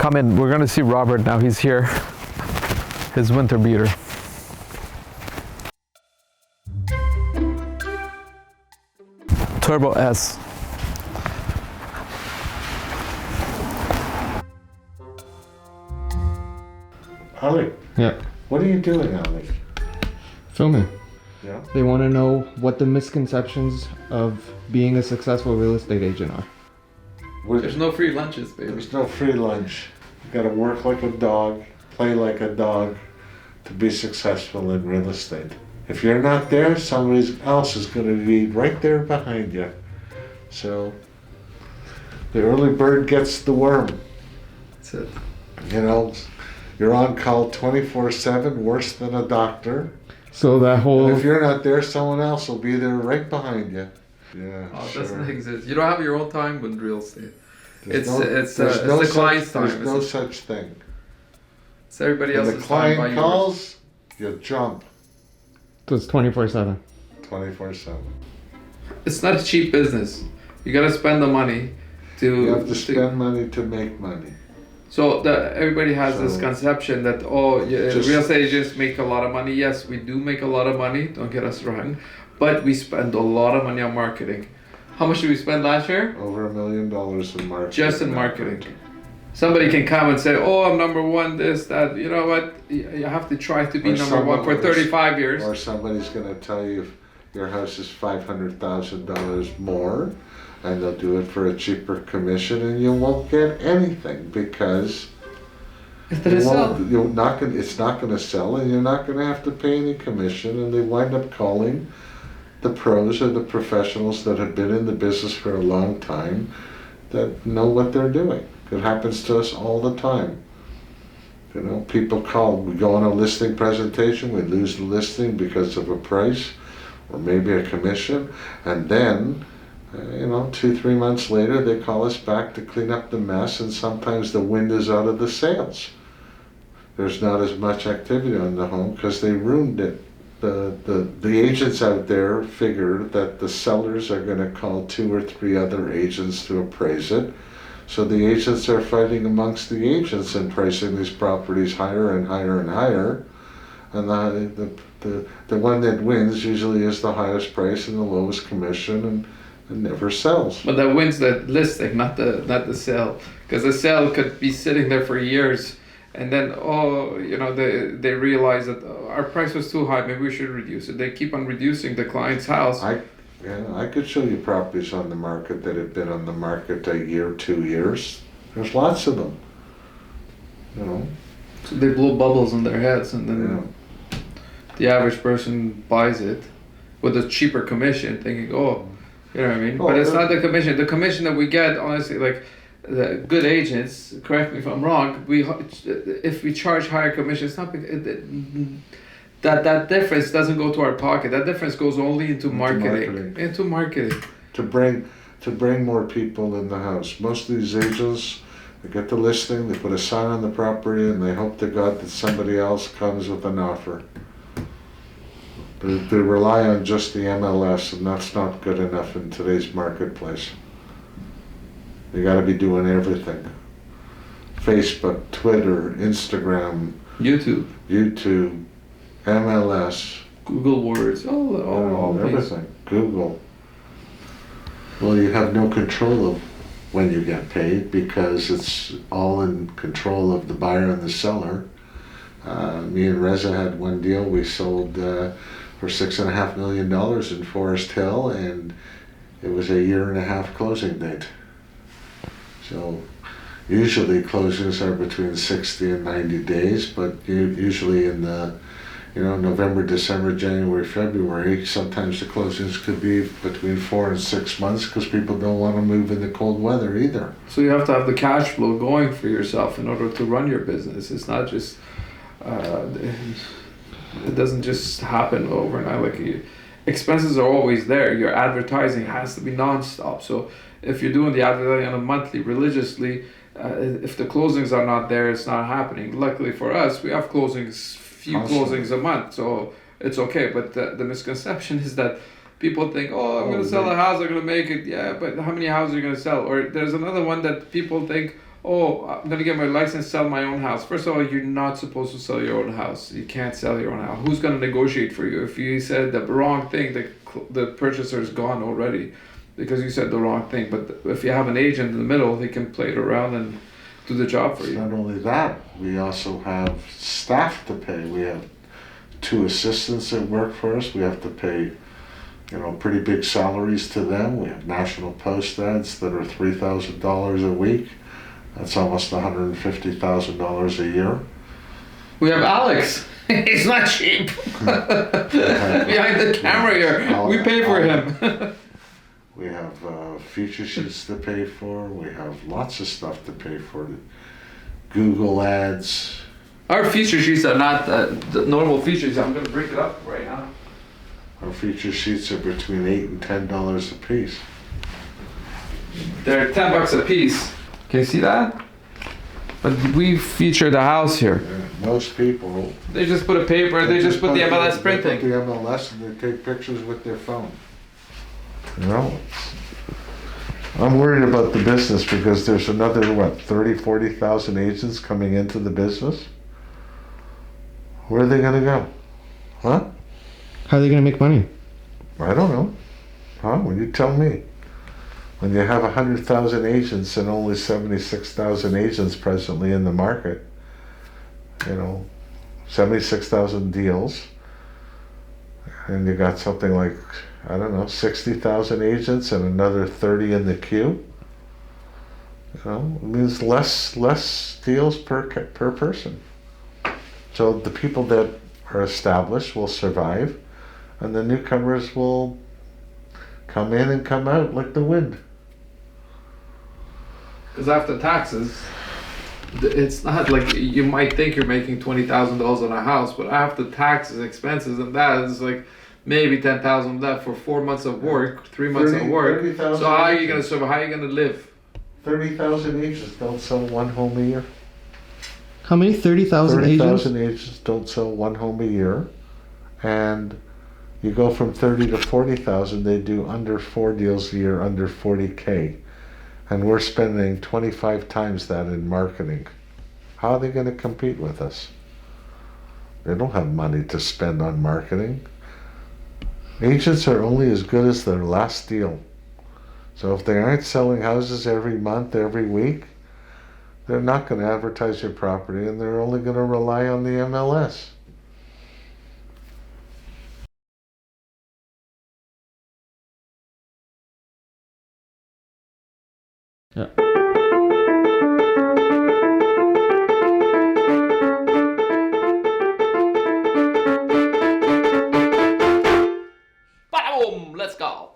Come in. We're gonna see Robert now. He's here. His winter beater. Turbo S. Ali, Yeah. what are you doing, Ali? Filming. Yeah. They want to know what the misconceptions of being a successful real estate agent are. There's no free lunches, baby. There's no free lunch. You gotta work like a dog, play like a dog to be successful in real estate. If you're not there, somebody else is gonna be right there behind you. So, the early bird gets the worm. That's it. You know, you're on call 24/7, worse than a doctor. So that whole And if you're not there, someone else will be there right behind you. Yeah, Oh, it sure. doesn't exist. You don't have your own time with real estate. There's It's no the such- client's time. There's no such thing. It's everybody When the else's time by client yours. calls, you jump so it's 24/7. 24/7. It's not a cheap business. You gotta spend the money to. You have to spend money to make money. So everybody has this So- conception that Just- real estate agents make a lot of money. Yes, we do make a lot of money. Don't get us wrong, but we spend a lot of money on marketing. How much did we spend last year? Over $1 million in marketing. Just in marketing. Somebody can come and say, "Oh, I'm number one." This, that. You know what? You have to try to be Or number one for someone- 35 years. Or somebody's gonna tell you your house is $500,000 more, and they'll do it for a cheaper commission, and you won't get anything because It didn't sell. it's not gonna sell, and you're not gonna have to pay any commission, and they wind up calling the pros or the professionals that have been in the business for a long time that know what they're doing. It happens to us all the time. You know, people call, we go on a listing presentation, we lose the listing because of a price or maybe a commission, and then, 2-3 months later, they call us back to clean up the mess, and sometimes the wind is out of the sails. There's not as much activity on the home because they ruined it. The agents out there figure that the sellers are going to call 2 or 3 other agents to appraise it. So the agents are fighting amongst the agents and pricing these properties higher and higher and higher. And the one that wins usually is the highest price and the lowest commission, and never sells. But that wins the listing, not the sale, because the sale could be sitting there for years, and then they realize that our price was too high. Maybe we should reduce it. They keep on reducing the client's house. I could show you properties on the market that have been on the market a year, 2 years. There's lots of them. You know. So they blow bubbles in their heads, and then Yeah. the average person buys it with a cheaper commission, thinking, "Oh, you know what I mean?" Oh, but it's yeah. not the commission. The commission that we get, honestly, like the good agents. Correct me if I'm wrong. If we charge higher commission, it's not that difference doesn't go to our pocket. That difference goes only into marketing. Into marketing. To bring more people in the house. Most of these agents, they get the listing, they put a sign on the property, and they hope to God that somebody else comes with an offer. They rely on just the MLS, and that's not good enough in today's marketplace. You got to be doing everything. Facebook, Twitter, Instagram, YouTube, MLS, Google Words, all things. everything. Google. Well, you have no control of when you get paid because it's all in control of the buyer and the seller. Me and Reza had one deal we sold for $6.5 million in Forest Hill, and it was a 1.5-year closing date. So usually closings are between 60 and 90 days, but usually in the November, December, January, February, sometimes the closings could be between 4 and 6 months because people don't want to move in the cold weather either. So you have to have the cash flow going for yourself in order to run your business. It's not just, it doesn't just happen overnight. Like expenses are always there. Your advertising has to be nonstop. So if you're doing the advertising on a monthly, religiously, if the closings are not there, it's not happening. Luckily for us, we have few closings a month, so it's okay. But the misconception is that people think, oh, I'm going to sell a house, I'm going to make it. Yeah, but how many houses are you going to sell? Or there's another one that people think, oh, I'm gonna get my license, sell my own house. First of all, you're not supposed to sell your own house. You can't sell your own house. Who's gonna negotiate for you? If you said the wrong thing, the purchaser is gone already, because you said the wrong thing. But if you have an agent in the middle, he can play it around and do the job for It's you. not only that, we also have staff to pay. We have 2 assistants that work for us. We have to pay, pretty big salaries to them. We have national post ads that are $3,000 a week. That's almost $150,000 a year. We have Alex. He's not cheap. Behind the camera here, we pay for him. We have feature sheets to pay for. We have lots of stuff to pay for. Google ads. Our feature sheets are not the normal features. I'm gonna bring it up right now. Our feature sheets are between $8 and $10 a piece. They're $10 a piece. Can you see that? But we feature the house here. Most people. They just put a paper. They just put the MLS They printing. put the MLS and they take pictures with their phone. I'm worried about the business because there's another 30,000-40,000 agents coming into the business. Where are they gonna go? Huh? How are they going to make money? I don't know. Huh? Well, you tell me. When you have 100,000 agents and only 76,000 agents presently in the market, 76,000 deals, and you got something like, 60,000 agents and another 30 in the queue, it means less deals per person. So the people that are established will survive, and the newcomers will come in and come out like the wind. Because after taxes, it's not like you might think you're making $20,000 on a house, but after taxes, expenses, and that, it's like maybe 10,000 left for 4 months of work, 3 months of work. 30,000 So how are you gonna survive? How are you gonna live? 30,000 agents don't sell one home a year. How many? 30,000 agents? 30,000 agents don't sell one home a year. And you go from 30 to 40,000, they do under 4 deals a year, under 40K. And we're spending 25 times that in marketing. How are they going to compete with us? They don't have money to spend on marketing. Agents are only as good as their last deal. So if they aren't selling houses every month, every week, they're not going to advertise your property, and they're only going to rely on the MLS. Yeah. Boom! Let's go.